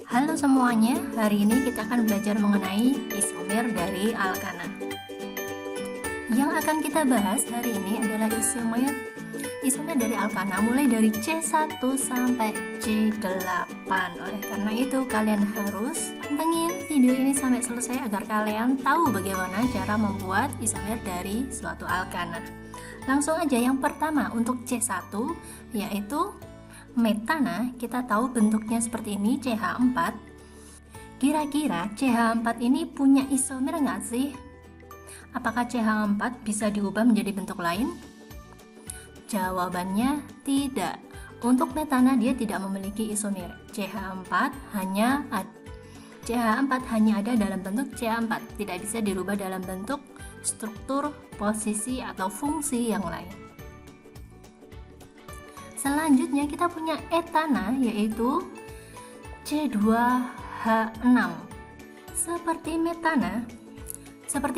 Halo semuanya, hari ini kita akan belajar mengenai isomer dari alkana. Yang akan kita bahas hari ini adalah isomer dari alkana mulai dari C1 sampai C8. Oleh karena itu kalian harus pantengin video ini sampai selesai agar kalian tahu bagaimana cara membuat isomer dari suatu alkana. Langsung aja, yang pertama untuk C1 yaitu metana. Kita tahu bentuknya seperti ini, CH4. Kira-kira CH4 ini punya isomer nggak sih? Apakah CH4 bisa diubah menjadi bentuk lain? Jawabannya tidak. Untuk metana dia tidak memiliki isomer. CH4 hanya ada dalam bentuk CH4, tidak bisa dirubah dalam bentuk struktur, posisi, atau fungsi yang lain. Selanjutnya kita punya etana yaitu C2H6. Seperti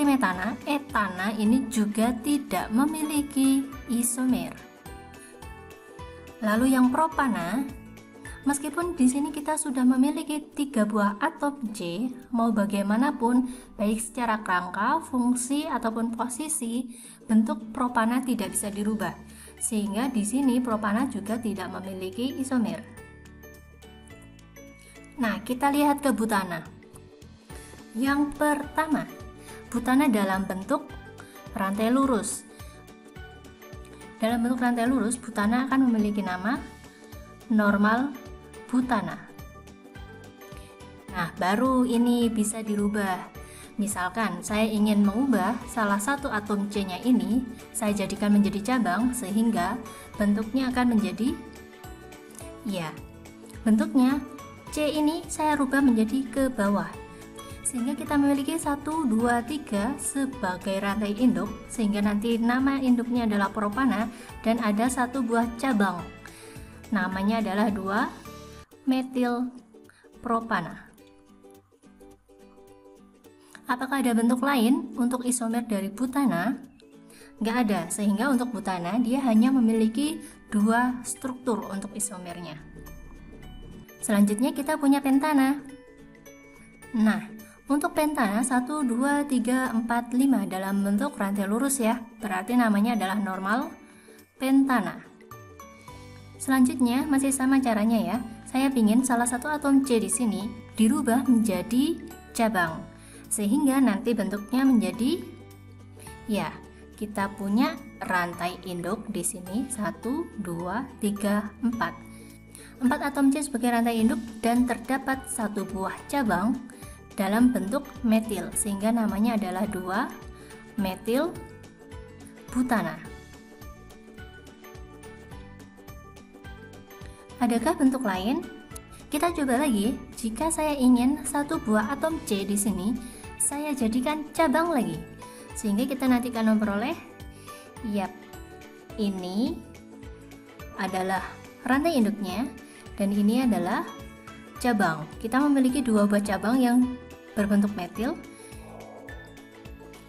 metana, etana ini juga tidak memiliki isomer. Lalu yang propana, meskipun di sini kita sudah memiliki 3 buah atom C, mau bagaimanapun baik secara kerangka, fungsi ataupun posisi, bentuk propana tidak bisa dirubah. Sehingga di sini propana juga tidak memiliki isomer. Nah, kita lihat ke butana. Yang pertama, butana dalam bentuk rantai lurus. Dalam bentuk rantai lurus, butana akan memiliki nama normal butana. Nah, baru ini bisa dirubah. Misalkan saya ingin mengubah salah satu atom C-nya ini, saya jadikan menjadi cabang sehingga bentuknya akan menjadi, bentuknya C ini saya rubah menjadi ke bawah. Sehingga kita memiliki 1, 2, 3 sebagai rantai induk, sehingga nanti nama induknya adalah propana dan ada 1 buah cabang. Namanya adalah 2-metil propana. Apakah ada bentuk lain untuk isomer dari butana? Nggak ada, sehingga untuk butana dia hanya memiliki 2 struktur untuk isomernya. Selanjutnya kita punya pentana. Nah, untuk pentana 1, 2, 3, 4, 5 dalam bentuk rantai lurus ya, berarti namanya adalah normal pentana. Selanjutnya masih sama caranya ya, saya ingin salah satu atom C di sini dirubah menjadi cabang, sehingga nanti bentuknya menjadi, kita punya rantai induk di sini 1, 2, 3, 4. 4 atom C sebagai rantai induk dan terdapat 1 buah cabang dalam bentuk metil, sehingga namanya adalah 2-metil butana. Adakah bentuk lain? Kita coba lagi. Jika saya ingin 1 buah atom C di sini, saya jadikan cabang lagi, sehingga kita nanti akan memperoleh, ini adalah rantai induknya dan ini adalah cabang. Kita memiliki 2 buah cabang yang berbentuk metil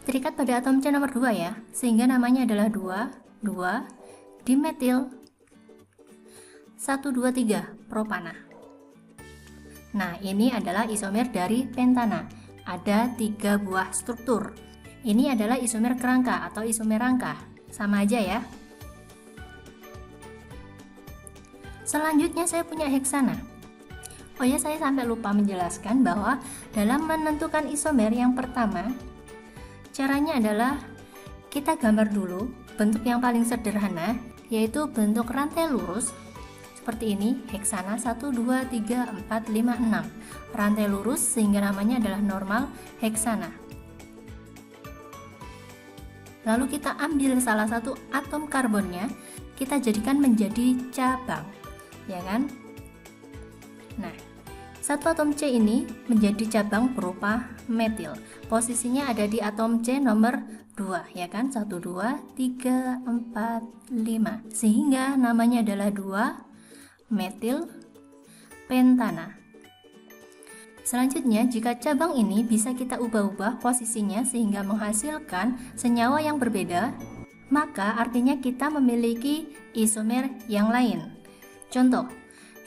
terikat pada atom C nomor 2 ya, sehingga namanya adalah 2 dimetil 1, 2, 3 propana. Nah, ini adalah isomer dari pentana. Ada 3 buah struktur. Ini adalah isomer kerangka atau isomer rangka. Sama aja ya. Selanjutnya saya punya heksana. Oh ya, saya sampai lupa menjelaskan bahwa dalam menentukan isomer yang pertama, caranya adalah kita gambar dulu bentuk yang paling sederhana, yaitu bentuk rantai lurus seperti ini, heksana 1, 2, 3, 4, 5, 6. Rantai lurus sehingga namanya adalah normal heksana. Lalu kita ambil salah satu atom karbonnya, kita jadikan menjadi cabang, ya kan? Nah, 1 atom C ini menjadi cabang berupa metil. Posisinya ada di atom C nomor 2, ya kan? 1, 2, 3, 4, 5. Sehingga namanya adalah 2-metil pentana. Selanjutnya, jika cabang ini bisa kita ubah-ubah posisinya sehingga menghasilkan senyawa yang berbeda, maka artinya kita memiliki isomer yang lain. Contoh,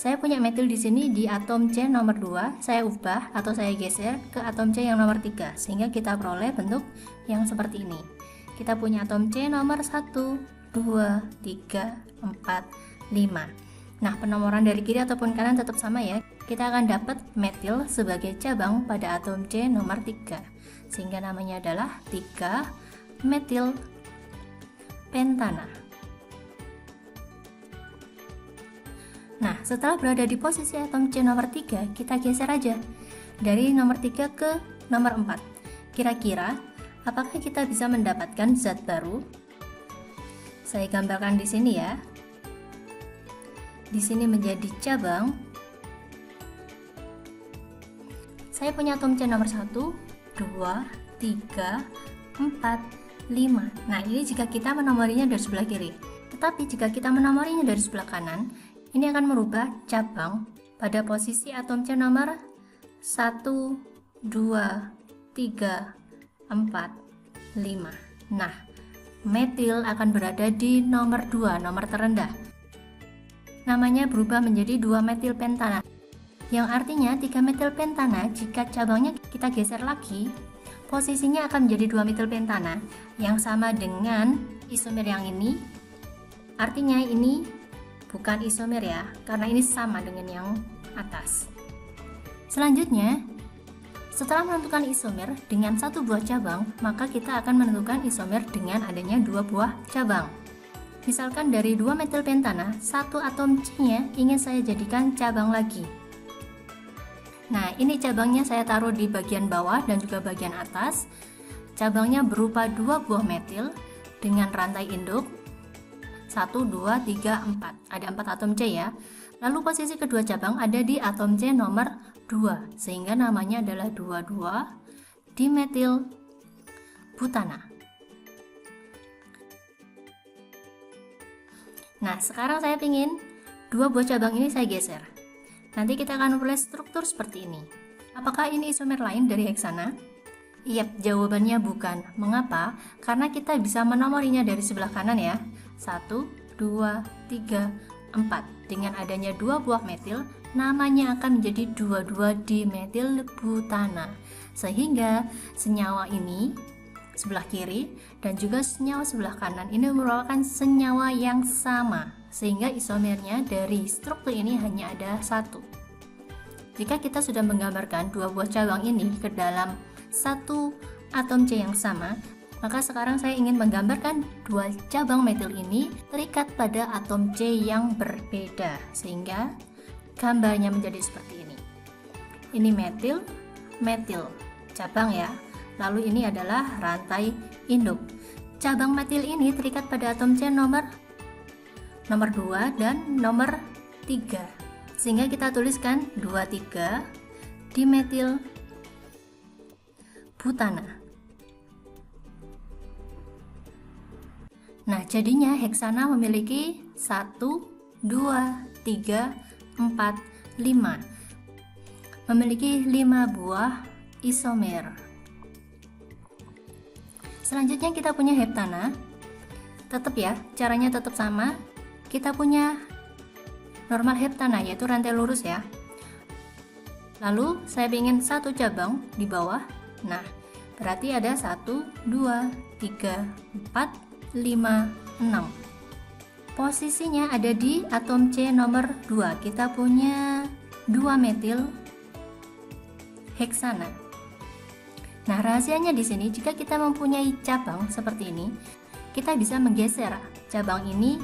Saya punya metil di sini di atom C nomor 2, saya ubah atau saya geser ke atom C yang nomor 3 sehingga kita peroleh bentuk yang seperti ini. Kita punya atom C nomor 1, 2, 3, 4, 5. Nah, penomoran dari kiri ataupun kanan tetap sama ya. Kita akan dapat metil sebagai cabang pada atom C nomor 3. Sehingga namanya adalah 3 metil pentana. Nah, setelah berada di posisi atom C nomor 3, kita geser aja dari nomor 3 ke nomor 4. Kira-kira apakah kita bisa mendapatkan zat baru? Saya gambarkan di sini ya. Di sini menjadi cabang. Saya punya atom C nomor 1, 2, 3, 4, 5. Nah, ini jika kita menomorinya dari sebelah kiri. Tetapi jika kita menomorinya dari sebelah kanan, ini akan merubah cabang pada posisi atom C nomor 1, 2, 3, 4, 5. Nah, metil akan berada di nomor 2, nomor terendah. Namanya berubah menjadi 2 metil pentana. Yang artinya 3 metil pentana jika cabangnya kita geser lagi, posisinya akan menjadi 2 metil pentana yang sama dengan isomer yang ini. Artinya ini bukan isomer ya, karena ini sama dengan yang atas. Selanjutnya, setelah menentukan isomer dengan satu buah cabang, maka kita akan menentukan isomer dengan adanya 2 buah cabang. Misalkan dari 2 metil pentana, satu atom C-nya ingin saya jadikan cabang lagi. Nah, ini cabangnya saya taruh di bagian bawah dan juga bagian atas. Cabangnya berupa 2 buah metil dengan rantai induk 1, 2, 3, 4. Ada 4 atom C ya. Lalu posisi kedua cabang ada di atom C nomor 2, sehingga namanya adalah 22 dimetil butana. Nah, sekarang saya ingin 2 buah cabang ini saya geser. Nanti kita akan memperoleh struktur seperti ini. Apakah ini isomer lain dari heksana? Yap, jawabannya bukan. Mengapa? Karena kita bisa menomorinya dari sebelah kanan ya. 1, 2, 3, 4. Dengan adanya 2 buah metil, namanya akan menjadi 22 dimetil butana. Sehingga senyawa ini sebelah kiri dan juga senyawa sebelah kanan ini merupakan senyawa yang sama. Sehingga isomernya dari struktur ini hanya ada 1. Jika kita sudah menggambarkan 2 buah cabang ini ke dalam satu atom C yang sama, maka sekarang saya ingin menggambarkan 2 cabang metil ini terikat pada atom C yang berbeda, sehingga gambarnya menjadi seperti ini. Ini metil, metil, cabang ya. Lalu ini adalah rantai induk. Cabang metil ini terikat pada atom C nomor 2 dan nomor 3. Sehingga kita tuliskan 23 dimetil butana. Nah, jadinya heksana memiliki 1, 2, 3, 4, 5. Memiliki 5 buah isomer. Selanjutnya kita punya heptana. Tetap ya, caranya tetap sama. Kita punya normal heptana, yaitu rantai lurus ya. Lalu saya ingin 1 cabang di bawah. Nah, berarti ada 1, 2, 3, 4, 5, 6. Posisinya ada di atom C nomor 2. Kita punya 2 metil heksana. Nah, rahasianya di sini jika kita mempunyai cabang seperti ini, kita bisa menggeser cabang ini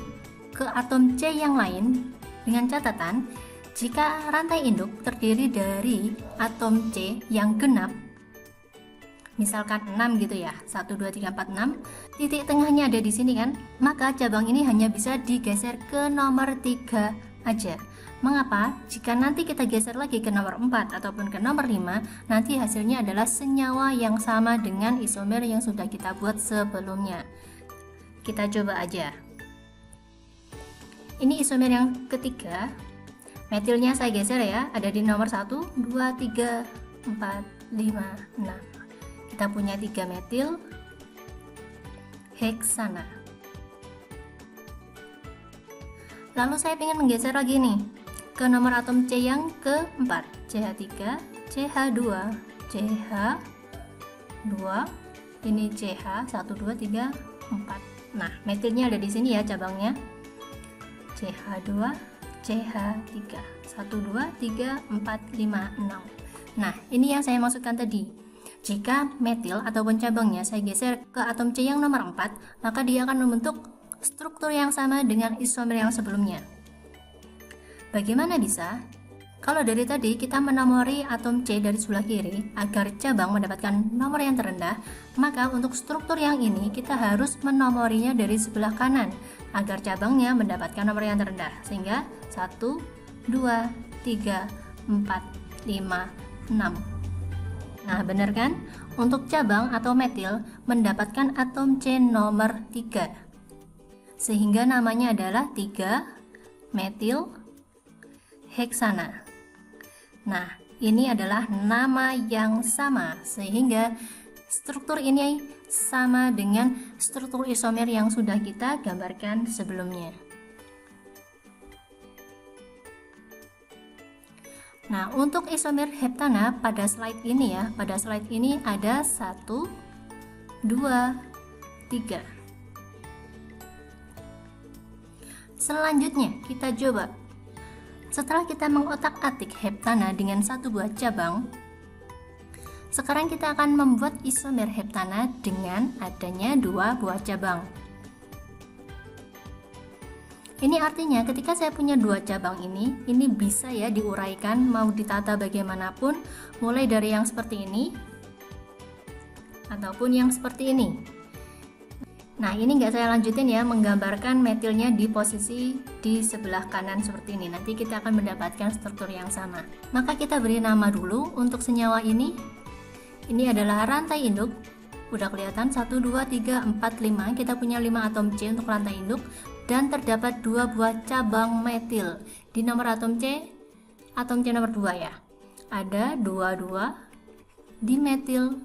ke atom C yang lain dengan catatan jika rantai induk terdiri dari atom C yang genap, misalkan 6 gitu ya, 1, 2, 3, 4, 6, titik tengahnya ada di sini kan, maka cabang ini hanya bisa digeser ke nomor 3 aja. Mengapa? Jika nanti kita geser lagi ke nomor 4 ataupun ke nomor 5, nanti hasilnya adalah senyawa yang sama dengan isomer yang sudah kita buat sebelumnya. Kita coba aja. Ini isomer yang ketiga. Metilnya saya geser ya, ada di nomor 1, 2, 3, 4, 5, 6. Kita punya 3 metil heksana. Lalu saya ingin menggeser lagi nih ke nomor atom C yang keempat, CH3, CH2, CH2, ini CH 1 2 3 4. Nah, metilnya ada di sini ya cabangnya. CH2, CH3, 1 2 3 4 5 6. Nah, ini yang saya maksudkan tadi. Jika metil ataupun cabangnya saya geser ke atom C yang nomor 4, maka dia akan membentuk struktur yang sama dengan isomer yang sebelumnya. Bagaimana bisa? Kalau dari tadi kita menomori atom C dari sebelah kiri agar cabang mendapatkan nomor yang terendah, maka untuk struktur yang ini kita harus menomorinya dari sebelah kanan agar cabangnya mendapatkan nomor yang terendah. Sehingga 1, 2, 3, 4, 5, 6. Nah, benar kan? Untuk cabang atau metil mendapatkan atom C nomor 3. Sehingga namanya adalah 3 metil heksana. Nah, ini adalah nama yang sama sehingga struktur ini sama dengan struktur isomer yang sudah kita gambarkan sebelumnya. Nah, untuk isomer heptana pada slide ini ya, pada slide ini ada 1, 2, 3. Selanjutnya kita coba. Setelah kita mengotak-atik heptana dengan satu buah cabang, sekarang kita akan membuat isomer heptana dengan adanya 2 buah cabang. Ini artinya ketika saya punya 2 cabang ini bisa ya diuraikan, mau ditata bagaimanapun, mulai dari yang seperti ini ataupun yang seperti ini. Nah, ini nggak saya lanjutin ya, menggambarkan metilnya di posisi di sebelah kanan seperti ini. Nanti kita akan mendapatkan struktur yang sama. Maka kita beri nama dulu untuk senyawa ini. Ini adalah rantai induk. Udah kelihatan 1, 2, 3, 4, 5. Kita punya 5 atom C untuk rantai induk. Dan terdapat 2 buah cabang metil. Di nomor atom C nomor 2 ya. Ada 22 dimetil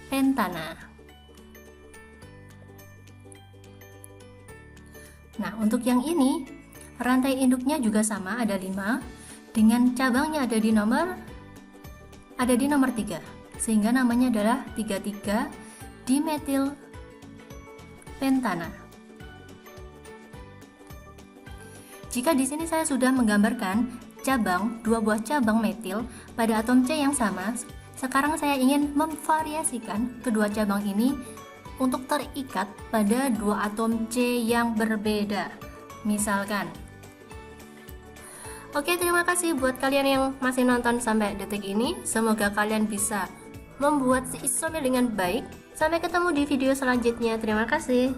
pentana. Nah, untuk yang ini rantai induknya juga sama, ada 5 dengan cabangnya ada di nomor 3, sehingga namanya adalah 33 dimetil pentana. Jika di sini saya sudah menggambarkan cabang, 2 buah cabang metil pada atom C yang sama, sekarang saya ingin memvariasikan kedua cabang ini untuk terikat pada 2 atom C yang berbeda. Misalkan. Oke, terima kasih buat kalian yang masih nonton sampai detik ini. Semoga kalian bisa membuat si isomer dengan baik. Sampai ketemu di video selanjutnya. Terima kasih.